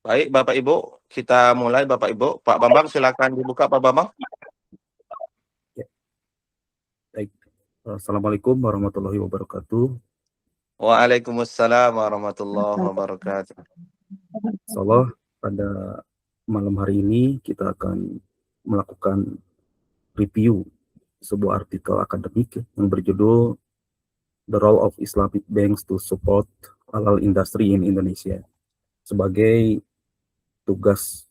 Baik, Bapak Ibu, kita mulai Bapak Ibu. Pak Bambang silakan dibuka Pak Bambang. Ya, baik. Assalamualaikum warahmatullahi wabarakatuh. Waalaikumsalam warahmatullahi wabarakatuh. Insyaallah pada malam hari ini kita akan melakukan review sebuah artikel akademik yang berjudul The Role of Islamic Banks to Support Halal Industry in Indonesia sebagai tugas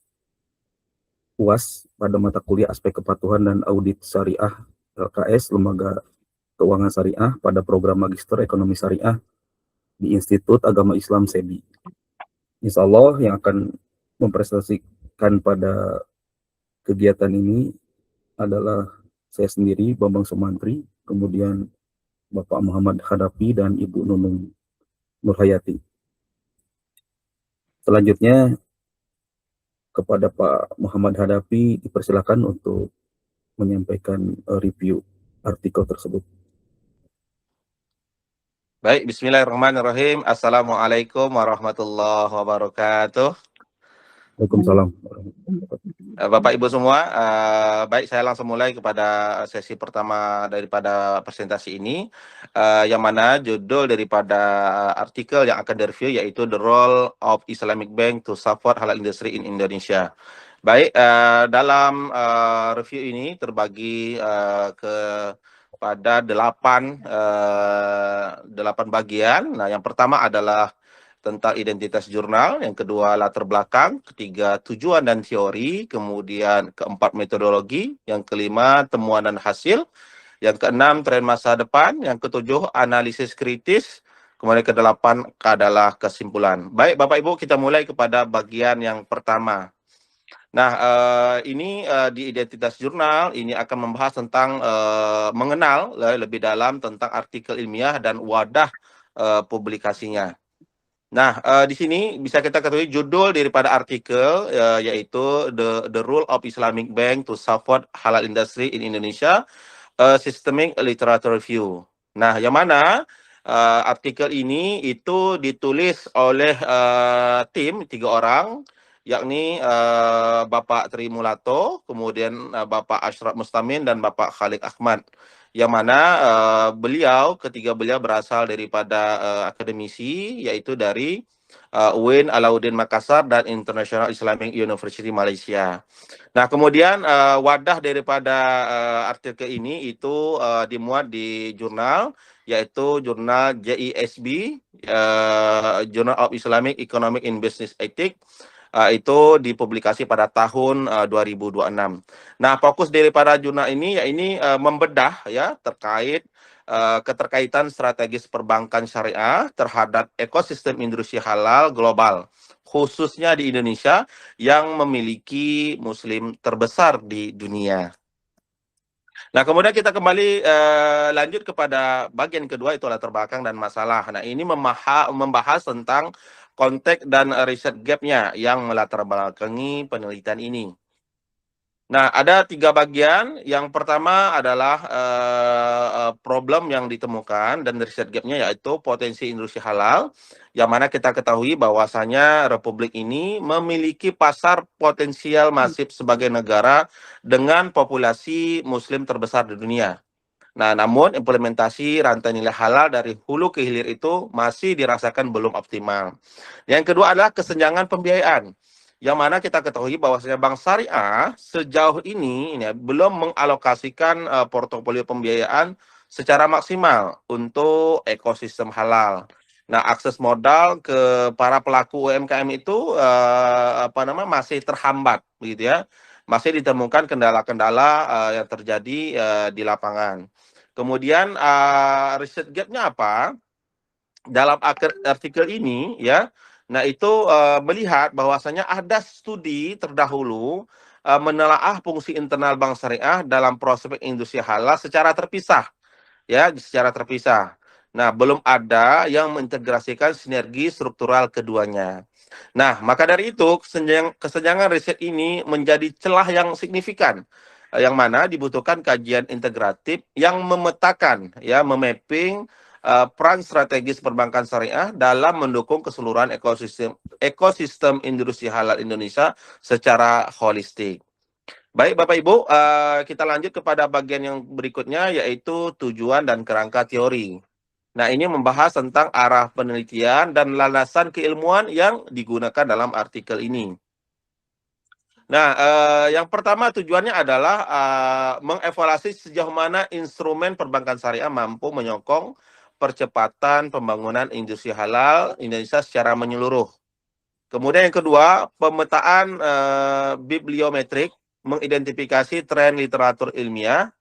UAS pada mata kuliah aspek kepatuhan dan audit syariah LKS Lembaga Keuangan Syariah pada program Magister Ekonomi Syariah di Institut Agama Islam SEBI. Insya Allah yang akan mempresentasikan pada kegiatan ini adalah saya sendiri, Bambang Sumantri, kemudian Bapak Muhammad Hadapi dan Ibu Nunung Nurhayati. Selanjutnya kepada Pak Muhammad Hadapi dipersilakan untuk menyampaikan review artikel tersebut. Baik, bismillahirrahmanirrahim. Assalamualaikum warahmatullahi wabarakatuh. Waalaikumsalam. Bapak Ibu semua, baik saya langsung mulai kepada sesi pertama daripada presentasi ini, yang mana judul daripada artikel yang akan direview yaitu The Role of Islamic Bank to Support Halal Industry in Indonesia. Baik, dalam review ini terbagi pada 8 bagian. Nah, yang pertama adalah tentang identitas jurnal, yang kedua latar belakang, ketiga tujuan dan teori, kemudian keempat metodologi, yang kelima temuan dan hasil, yang keenam tren masa depan, yang ketujuh analisis kritis, kemudian kedelapan adalah kesimpulan. Baik Bapak Ibu, kita mulai kepada bagian yang pertama. Nah, ini di identitas jurnal ini akan membahas tentang mengenal lebih dalam tentang artikel ilmiah dan wadah publikasinya. Nah, di sini bisa kita ketahui judul daripada artikel yaitu The Role of Islamic Bank to Support Halal Industry in Indonesia, Systemic Literature Review. Nah, yang mana artikel ini itu ditulis oleh tim 3 orang, yakni Bapak Tri Mulato, kemudian Bapak Ashraf Mustamin dan Bapak Khalid Ahmad. Yang mana ketiga beliau berasal daripada akademisi, yaitu dari UIN Alauddin Makassar dan International Islamic University Malaysia. Nah, kemudian wadah daripada artikel ini itu dimuat di jurnal, yaitu jurnal JISB, Journal of Islamic Economic and Business Ethics. Itu dipublikasi pada tahun 2026. Nah, fokus daripada jurnal ini membedah ya terkait keterkaitan strategis perbankan syariah terhadap ekosistem industri halal global, khususnya di Indonesia yang memiliki muslim terbesar di dunia. Nah, kemudian kita kembali lanjut kepada bagian kedua, itu latar belakang dan masalah. Nah, ini membahas tentang konteks dan riset gap-nya yang melatar belakangi penelitian ini. Nah, ada 3 bagian. Yang pertama adalah problem yang ditemukan dan riset gap-nya yaitu potensi industri halal, yang mana kita ketahui bahwasanya Republik ini memiliki pasar potensial masif sebagai negara dengan populasi muslim terbesar di dunia. Nah, namun implementasi rantai nilai halal dari hulu ke hilir itu masih dirasakan belum optimal. Yang kedua adalah kesenjangan pembiayaan, yang mana kita ketahui bahwasanya Bank Syariah sejauh ini belum mengalokasikan portofolio pembiayaan secara maksimal untuk ekosistem halal. Nah, akses modal ke para pelaku UMKM itu masih terhambat, begitu ya. Masih ditemukan kendala-kendala yang terjadi di lapangan. Kemudian riset gap-nya apa? Dalam artikel ini ya, nah itu melihat bahwasanya ada studi terdahulu menelaah fungsi internal Bank Syariah dalam prospek industri halal secara terpisah, ya, secara terpisah. Nah, belum ada yang mengintegrasikan sinergi struktural keduanya. Nah, maka dari itu kesenjangan riset ini menjadi celah yang signifikan, yang mana dibutuhkan kajian integratif yang memetakan, ya, memapping peran strategis perbankan syariah dalam mendukung keseluruhan ekosistem industri halal Indonesia secara holistik. Baik Bapak Ibu, kita lanjut kepada bagian yang berikutnya, yaitu tujuan dan kerangka teori. Nah, ini membahas tentang arah penelitian dan landasan keilmuan yang digunakan dalam artikel ini. Nah, yang pertama tujuannya adalah mengevaluasi sejauh mana instrumen perbankan syariah mampu menyokong percepatan pembangunan industri halal Indonesia secara menyeluruh. Kemudian yang kedua, pemetaan bibliometrik, mengidentifikasi tren literatur ilmiah,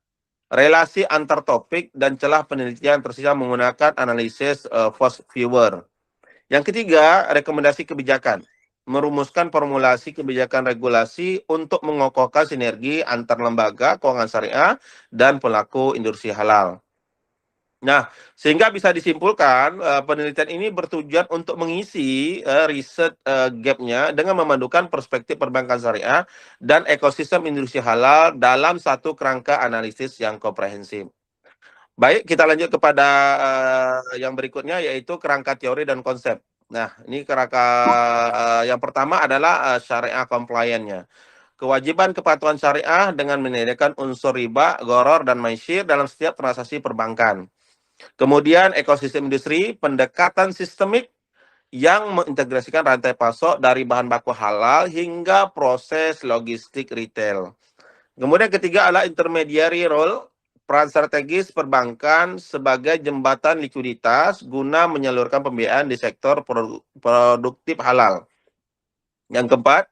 relasi antar topik, dan celah penelitian tersisa menggunakan analisis Force Viewer. Yang ketiga, rekomendasi kebijakan, merumuskan formulasi kebijakan regulasi untuk mengokohkan sinergi antar lembaga keuangan syariah dan pelaku industri halal. Nah, sehingga bisa disimpulkan penelitian ini bertujuan untuk mengisi riset gap-nya dengan memandukan perspektif perbankan syariah dan ekosistem industri halal dalam satu kerangka analisis yang komprehensif. Baik, kita lanjut kepada yang berikutnya, yaitu kerangka teori dan konsep. Nah, ini kerangka yang pertama adalah syariah compliance-nya. Kewajiban kepatuhan syariah dengan menyediakan unsur riba, gharar, dan maisir dalam setiap transaksi perbankan. Kemudian ekosistem industri, pendekatan sistemik yang mengintegrasikan rantai pasok dari bahan baku halal hingga proses logistik retail. Kemudian ketiga adalah intermediary role, peran strategis perbankan sebagai jembatan likuiditas guna menyalurkan pembiayaan di sektor produktif halal. Yang keempat,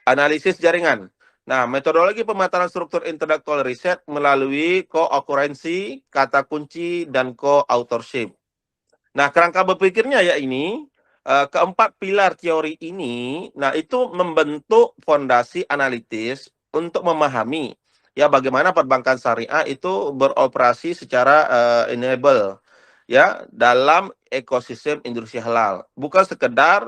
analisis jaringan. Nah, metodologi pemataan struktur intelektual riset melalui co-occurrency, kata kunci, dan co-authorship. Nah, kerangka berpikirnya ya ini, keempat pilar teori ini, nah itu membentuk fondasi analitis untuk memahami ya bagaimana perbankan syariah itu beroperasi secara enable ya dalam ekosistem industri halal. Bukan sekedar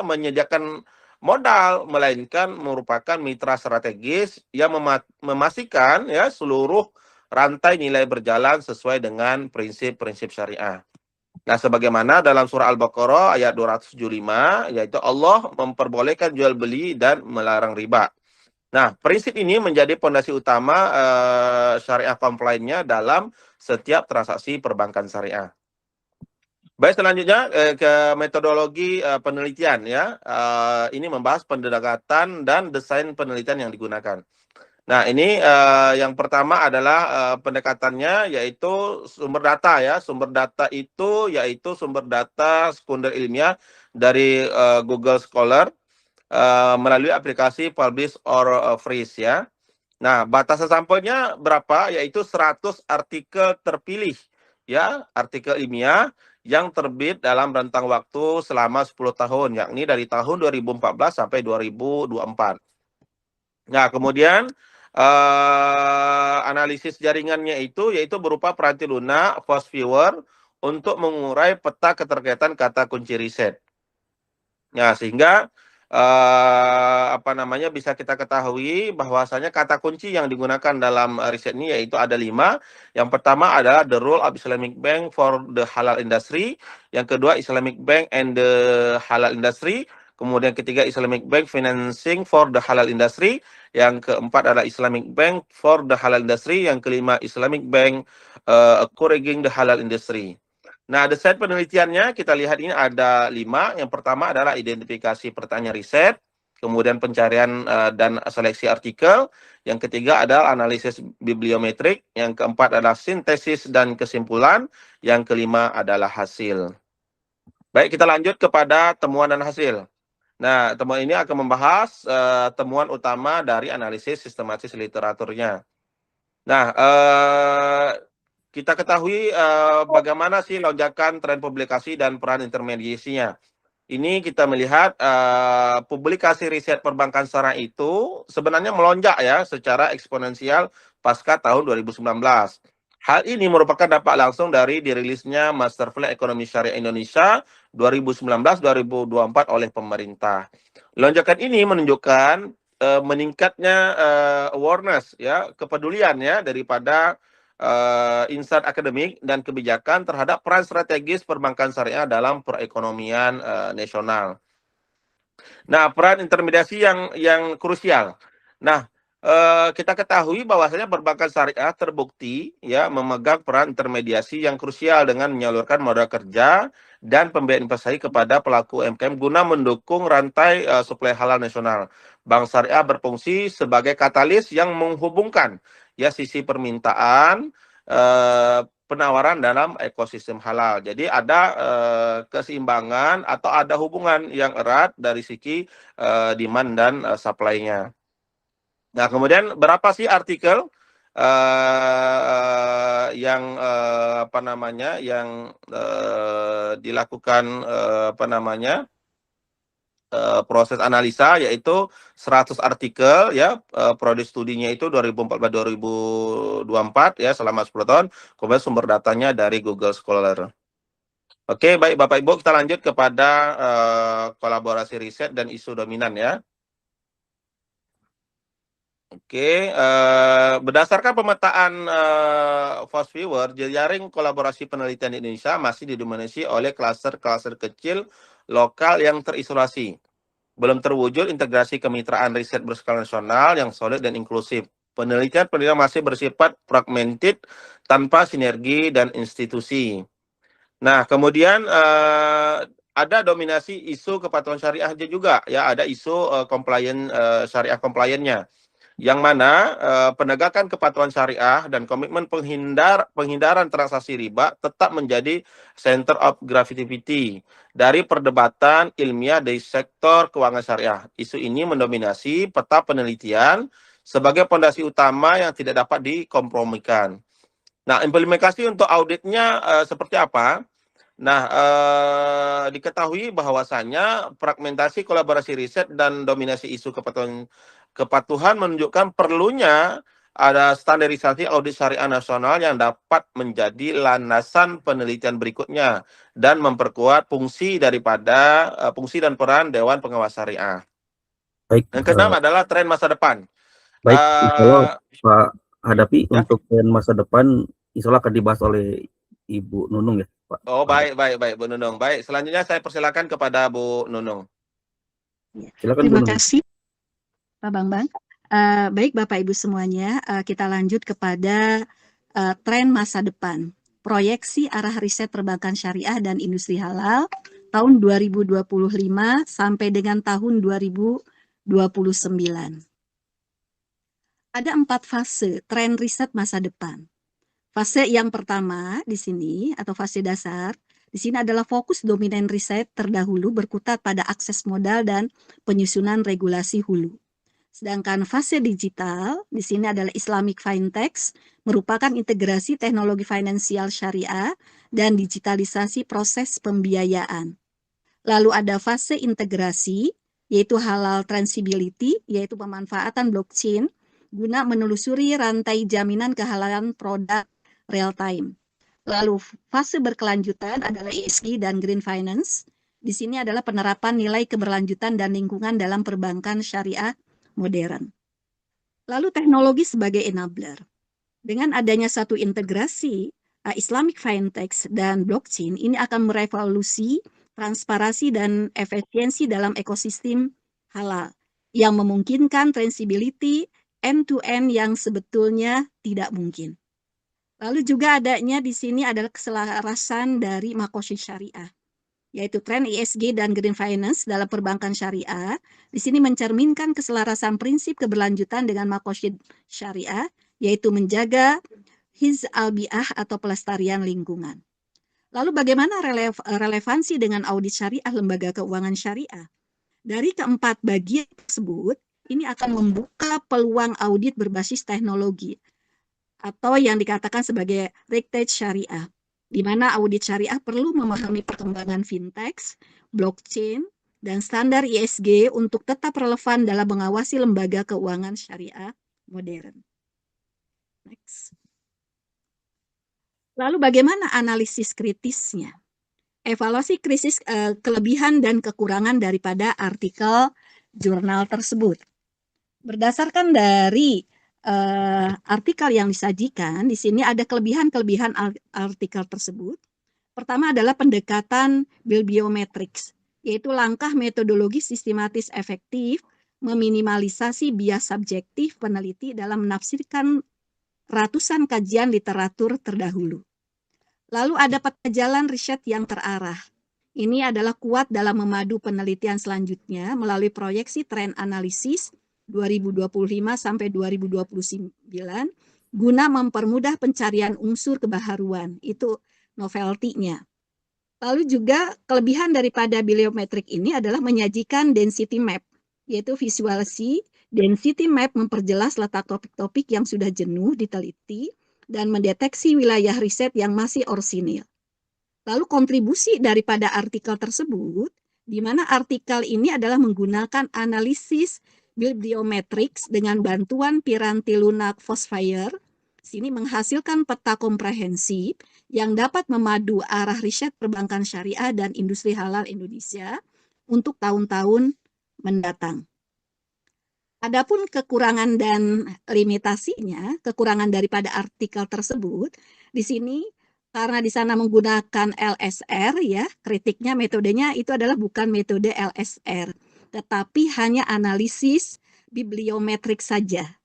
menyediakan modal, melainkan merupakan mitra strategis yang memastikan ya seluruh rantai nilai berjalan sesuai dengan prinsip-prinsip syariah. Nah, sebagaimana dalam surah Al-Baqarah ayat 275, yaitu Allah memperbolehkan jual beli dan melarang riba. Nah, prinsip ini menjadi fondasi utama syariah compliance-nya dalam setiap transaksi perbankan syariah. Baik, selanjutnya ke metodologi penelitian ya. Ini membahas pendekatan dan desain penelitian yang digunakan. Nah, ini yang pertama adalah pendekatannya yaitu sumber data ya. Sumber data itu yaitu sumber data sekunder ilmiah dari Google Scholar melalui aplikasi Publish or Freeze ya. Nah, batasan sampelnya berapa? Yaitu 100 artikel terpilih ya, artikel ilmiah yang terbit dalam rentang waktu selama 10 tahun, yakni dari tahun 2014 sampai 2024. Nah, kemudian analisis jaringannya itu yaitu berupa peranti lunak, Force Viewer untuk mengurai peta keterkaitan kata kunci riset. Nah, sehingga bisa kita ketahui bahwasanya kata kunci yang digunakan dalam riset ini yaitu ada 5. Yang pertama adalah the role of Islamic Bank for the halal industry. Yang kedua Islamic Bank and the halal industry. Kemudian ketiga Islamic Bank financing for the halal industry. Yang keempat adalah Islamic Bank for the halal industry. Yang kelima Islamic Bank encouraging the halal industry. Nah, desain penelitiannya kita lihat ini ada 5. Yang pertama adalah identifikasi pertanyaan riset, kemudian pencarian dan seleksi artikel. Yang ketiga adalah analisis bibliometrik. Yang keempat adalah sintesis dan kesimpulan. Yang kelima adalah hasil. Baik, kita lanjut kepada temuan dan hasil. Nah, temuan ini akan membahas temuan utama dari analisis sistematis literaturnya. Nah, kita ketahui bagaimana sih lonjakan tren publikasi dan peran intermediasinya. Ini kita melihat publikasi riset perbankan syariah itu sebenarnya melonjak ya secara eksponensial pasca tahun 2019. Hal ini merupakan dampak langsung dari dirilisnya Master Plan Ekonomi Syariah Indonesia 2019-2024 oleh pemerintah. Lonjakan ini menunjukkan meningkatnya awareness ya, kepedulian ya daripada insight akademik dan kebijakan terhadap peran strategis perbankan syariah dalam perekonomian nasional. Nah, peran intermediasi yang krusial. Nah, kita ketahui bahwasanya perbankan syariah terbukti ya memegang peran intermediasi yang krusial dengan menyalurkan modal kerja dan pembiayaan investasi kepada pelaku UMKM guna mendukung rantai suplai halal nasional. Bank Syariah berfungsi sebagai katalis yang menghubungkan ya sisi permintaan penawaran dalam ekosistem halal. Jadi ada keseimbangan atau ada hubungan yang erat dari segi demand dan supply-nya. Nah, kemudian berapa sih artikel yang apa namanya yang dilakukan apa namanya proses analisa, yaitu 100 artikel ya, prodi studinya itu 2014-2024 ya, selama 10 tahun, kemudian sumber datanya dari Google Scholar. Oke, baik Bapak Ibu, kita lanjut kepada kolaborasi riset dan isu dominan ya. Oke, berdasarkan pemetaan Fast Viewer, jejaring kolaborasi penelitian di Indonesia masih didominasi oleh klaster-klaster kecil lokal yang terisolasi. Belum terwujud integrasi kemitraan riset berskala nasional yang solid dan inklusif. Penelitian masih bersifat fragmented tanpa sinergi dan institusi. Nah, kemudian ada dominasi isu kepatuhan syariah juga ya, ada isu syariah compliance-nya, yang mana penegakan kepatuhan syariah dan komitmen penghindaran transaksi riba tetap menjadi center of gravity dari perdebatan ilmiah di sektor keuangan syariah. Isu ini mendominasi peta penelitian sebagai fondasi utama yang tidak dapat dikompromikan. Nah, implementasi untuk auditnya seperti apa? Nah, diketahui bahwasannya fragmentasi kolaborasi riset dan dominasi isu kepatuhan menunjukkan perlunya ada standarisasi audit syariah nasional yang dapat menjadi landasan penelitian berikutnya dan memperkuat fungsi dan peran Dewan Pengawas Syariah. Baik, Yang keenam adalah tren masa depan. baik, kalau Pak Hadapi Ya. untuk tren masa depan, insya Allah akan dibahas oleh Ibu Nunung ya, Pak. Oh, baik Bu Nunung. Baik, selanjutnya saya persilakan kepada Bu Nunung. Silakan, Terima Bu Nunung. kasih Pak Bambang. Baik Bapak Ibu semuanya, kita lanjut kepada tren masa depan. Proyeksi arah riset perbankan syariah dan industri halal tahun 2025 sampai dengan tahun 2029. Ada 4 fase tren riset masa depan. Fase yang pertama di sini atau fase dasar, di sini adalah fokus dominan riset terdahulu berkutat pada akses modal dan penyusunan regulasi hulu. Sedangkan fase digital di sini adalah Islamic Fintech, merupakan integrasi teknologi finansial syariah dan digitalisasi proses pembiayaan. Lalu ada fase integrasi, yaitu halal traceability, yaitu pemanfaatan blockchain guna menelusuri rantai jaminan kehalalan produk real time. Lalu fase berkelanjutan adalah ESG dan green finance. Di sini adalah penerapan nilai keberlanjutan dan lingkungan dalam perbankan syariah modern. Lalu teknologi sebagai enabler. Dengan adanya satu integrasi Islamic Fintech dan blockchain, ini akan merevolusi transparansi dan efisiensi dalam ekosistem halal yang memungkinkan traceability end-to-end yang sebetulnya tidak mungkin. Lalu juga adanya di sini adalah keselarasan dari makosid syariah, yaitu tren ESG dan green finance dalam perbankan syariah. Di sini mencerminkan keselarasan prinsip keberlanjutan dengan makosid syariah, yaitu menjaga hifz al-bi'ah atau pelestarian lingkungan. Lalu bagaimana relevansi dengan audit syariah lembaga keuangan syariah? Dari keempat bagian tersebut, ini akan membuka peluang audit berbasis teknologi atau yang dikatakan sebagai regtech syariah, di mana audit syariah perlu memahami perkembangan fintech, blockchain, dan standar ESG untuk tetap relevan dalam mengawasi lembaga keuangan syariah modern. Next. Lalu bagaimana analisis kritisnya? Evaluasi krisis kelebihan dan kekurangan daripada artikel jurnal tersebut. Berdasarkan dari artikel yang disajikan, di sini ada kelebihan-kelebihan artikel tersebut. Pertama adalah pendekatan bibliometrics, yaitu langkah metodologi sistematis efektif meminimalisasi bias subjektif peneliti dalam menafsirkan ratusan kajian literatur terdahulu. Lalu ada peta jalan riset yang terarah. Ini adalah kuat dalam memadu penelitian selanjutnya melalui proyeksi tren analisis 2025 sampai 2029 guna mempermudah pencarian unsur kebaharuan. Itu novelty-nya. Lalu juga kelebihan daripada bibliometrik ini adalah menyajikan density map, yaitu visualisasi. Density map memperjelas letak topik-topik yang sudah jenuh diteliti dan mendeteksi wilayah riset yang masih orsinil. Lalu kontribusi daripada artikel tersebut, di mana artikel ini adalah menggunakan analisis bibliometrics dengan bantuan Piranti Lunak Fosfire, sini menghasilkan peta komprehensif yang dapat memadu arah riset perbankan syariah dan industri halal Indonesia untuk tahun-tahun mendatang. Adapun kekurangan dan limitasinya, kekurangan daripada artikel tersebut, di sini karena di sana menggunakan LSR ya, kritiknya metodenya itu adalah bukan metode LSR, tetapi hanya analisis bibliometrik saja.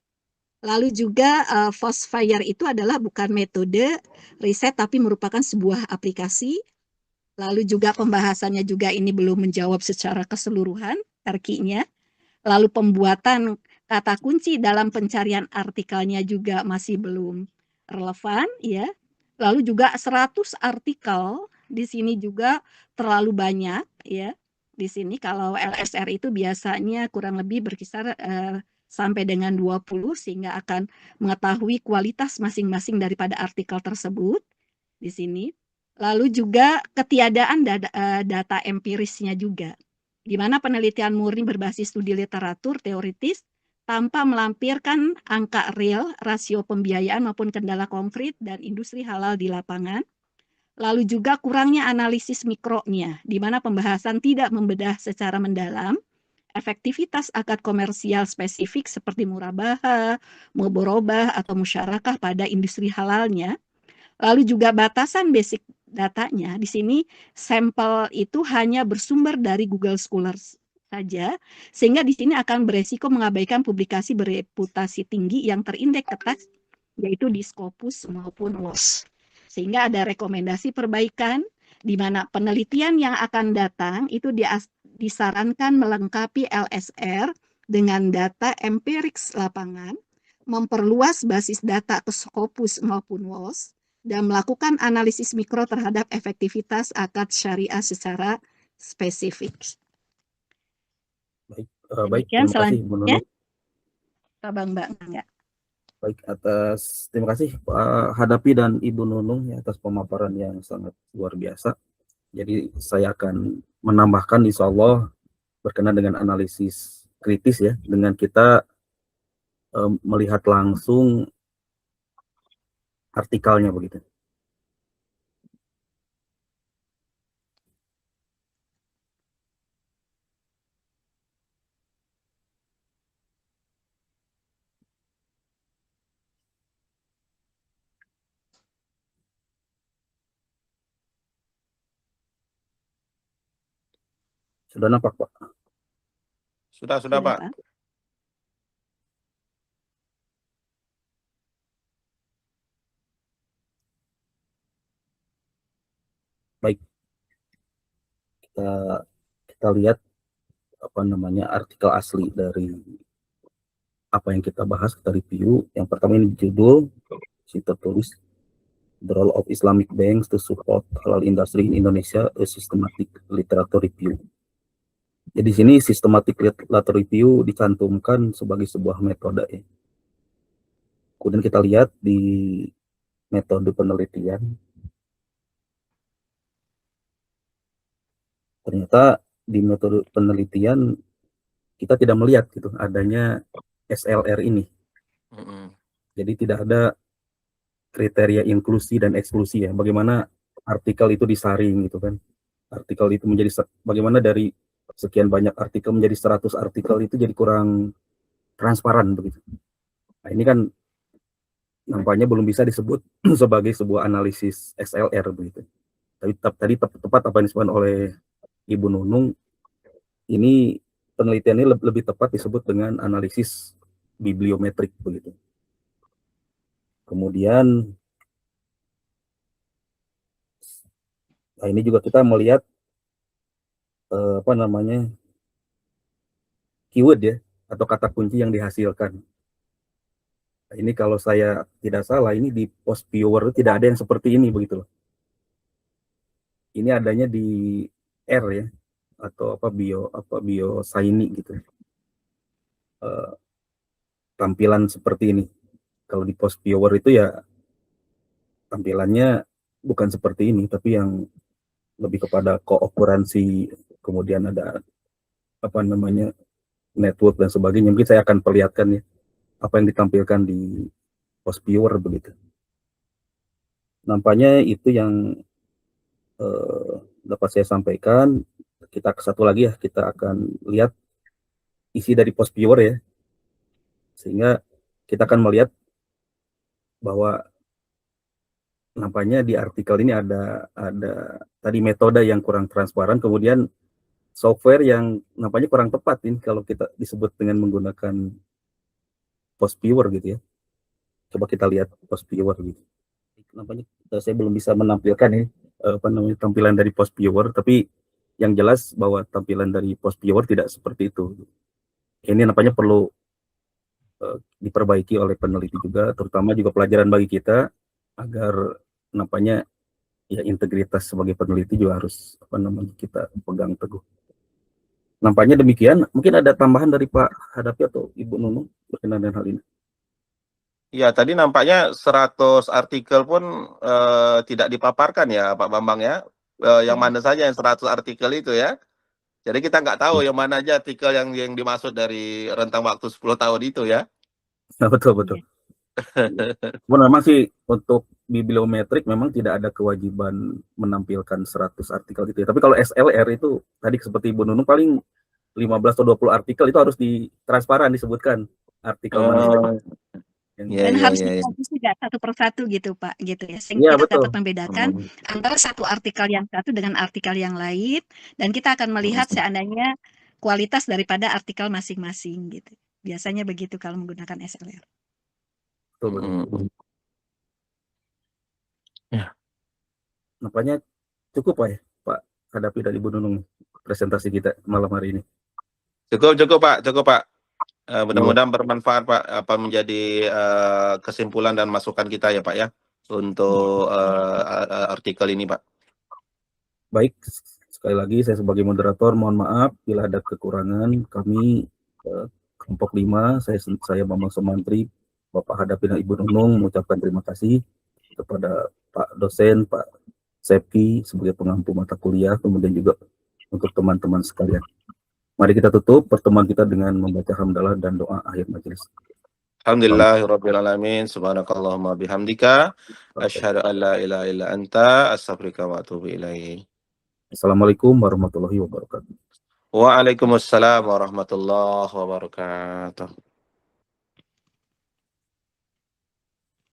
Lalu juga Fosfire itu adalah bukan metode riset tapi merupakan sebuah aplikasi. Lalu juga pembahasannya juga ini belum menjawab secara keseluruhan RQ-nya. Lalu pembuatan kata kunci dalam pencarian artikelnya juga masih belum relevan ya. Lalu juga 100 artikel di sini juga terlalu banyak ya. Di sini kalau LSR itu biasanya kurang lebih berkisar sampai dengan 20 sehingga akan mengetahui kualitas masing-masing daripada artikel tersebut di sini. Lalu juga ketiadaan data empirisnya juga, di mana penelitian murni berbasis studi literatur teoritis tanpa melampirkan angka real, rasio pembiayaan maupun kendala konkret dan industri halal di lapangan. Lalu juga kurangnya analisis mikronya, di mana pembahasan tidak membedah secara mendalam efektivitas akad komersial spesifik seperti murabaha, muborobah, atau musyarakah pada industri halalnya. Lalu juga batasan basic datanya, di sini sampel itu hanya bersumber dari Google Scholars saja, sehingga di sini akan beresiko mengabaikan publikasi bereputasi tinggi yang terindeks ketat, yaitu di Scopus maupun WOS. Sehingga ada rekomendasi perbaikan, di mana penelitian yang akan datang itu disarankan melengkapi LSR dengan data empirik lapangan, memperluas basis data ke Scopus maupun WOS, dan melakukan analisis mikro terhadap efektivitas akad syariah secara spesifik. Baik, terima kasih Bu Nunung. Bang Mbak Angga. Baik, terima kasih Pak Hadapi dan Ibu Nunung ya, atas pemaparan yang sangat luar biasa. Jadi saya akan menambahkan insya Allah berkenaan dengan analisis kritis ya, dengan kita melihat langsung artikelnya begitu. Sudah nampak Pak? Sudah Pak. Baik, kita lihat apa namanya artikel asli dari apa yang kita bahas, kita review. Yang pertama ini judul, kita tulis The Role of Islamic Banks to Support Halal Industry in Indonesia, a Systematic Literature Review. Jadi di sini Systematic Literature Review dicantumkan sebagai sebuah metode ya. Kemudian kita lihat di metode penelitian, ternyata di metode penelitian kita tidak melihat gitu adanya SLR ini. Jadi tidak ada kriteria inklusi dan eksklusi ya. Bagaimana artikel itu disaring gitu kan. Artikel itu menjadi bagaimana dari sekian banyak artikel menjadi 100 artikel itu jadi kurang transparan begitu. Nah, ini kan nampaknya belum bisa disebut sebagai sebuah analisis SLR begitu. Tapi tadi tepat apa yang disebutkan oleh Ibu Nunung, ini penelitian ini lebih tepat disebut dengan analisis bibliometrik begitu. Kemudian nah ini juga kita melihat apa namanya keyword ya atau kata kunci yang dihasilkan. Nah, ini kalau saya tidak salah ini di post viewer tidak ada yang seperti ini begitu loh. Ini adanya di R ya atau apa bio Saini gitu. Tampilan seperti ini. Kalau di post viewer itu ya tampilannya bukan seperti ini, tapi yang lebih kepada kookuransi, kemudian ada apa namanya network dan sebagainya. Mungkin saya akan perlihatkan ya apa yang ditampilkan di post viewer begitu. Nampaknya itu yang dapat saya sampaikan. Kita ke satu lagi ya, kita akan lihat isi dari post viewer ya, sehingga kita akan melihat bahwa nampaknya di artikel ini ada tadi metode yang kurang transparan, kemudian software yang nampaknya kurang tepat ini kalau kita disebut dengan menggunakan post viewer gitu ya. Coba kita lihat post viewer gitu. Nampaknya saya belum bisa menampilkan ya apa namanya tampilan dari post viewer, tapi yang jelas bahwa tampilan dari post viewer tidak seperti itu. Ini nampaknya perlu diperbaiki oleh peneliti juga, terutama juga pelajaran bagi kita agar nampaknya ya integritas sebagai peneliti juga harus apa namanya kita pegang teguh. Nampaknya demikian. Mungkin ada tambahan dari Pak Hadapi atau Ibu Nunung berkenaan dengan hal ini. Ya, tadi nampaknya 100 artikel pun tidak dipaparkan ya Pak Bambang ya. Yang mana saja yang 100 artikel itu ya. Jadi kita nggak tahu yang mana aja artikel yang dimaksud dari rentang waktu 10 tahun itu ya. Nah, betul. Memang sih untuk bibliometrik memang tidak ada kewajiban menampilkan 100 artikel gitu ya. Tapi kalau SLR itu tadi seperti Ibu Nunung paling 15 atau 20 artikel itu harus transparan disebutkan artikel mana. Dan harus dikaji juga satu persatu gitu Pak, gitu ya. Sehingga kita dapat membedakan antara satu artikel yang satu dengan artikel yang lain, dan kita akan melihat seandainya kualitas daripada artikel masing-masing gitu. Biasanya begitu kalau menggunakan SLR. Betul. Ya. Nampaknya cukup Pak ya, Pak Hadapi dari Ibu Nunung presentasi kita malam hari ini. Cukup Pak. Mudah-mudahan bermanfaat Pak, apa menjadi kesimpulan dan masukan kita ya Pak ya untuk artikel ini Pak. Baik, sekali lagi saya sebagai moderator mohon maaf bila ada kekurangan. Kami kelompok 5, saya Bambang Sumantri, Bapak Hadapi dan Ibu Nunung mengucapkan terima kasih kepada Pak dosen, Pak Sepki sebagai pengampu mata kuliah, kemudian juga untuk teman-teman sekalian. Mari kita tutup pertemuan kita dengan membaca hamdalah dan doa akhir majelis. Alhamdulillahirrabbilalamin, subhanakallahumma bihamdika, asyhadu an la ilaha illa anta, astaghfiruka wa atubu ilaik. Assalamualaikum warahmatullahi wabarakatuh. Waalaikumsalam warahmatullahi wabarakatuh.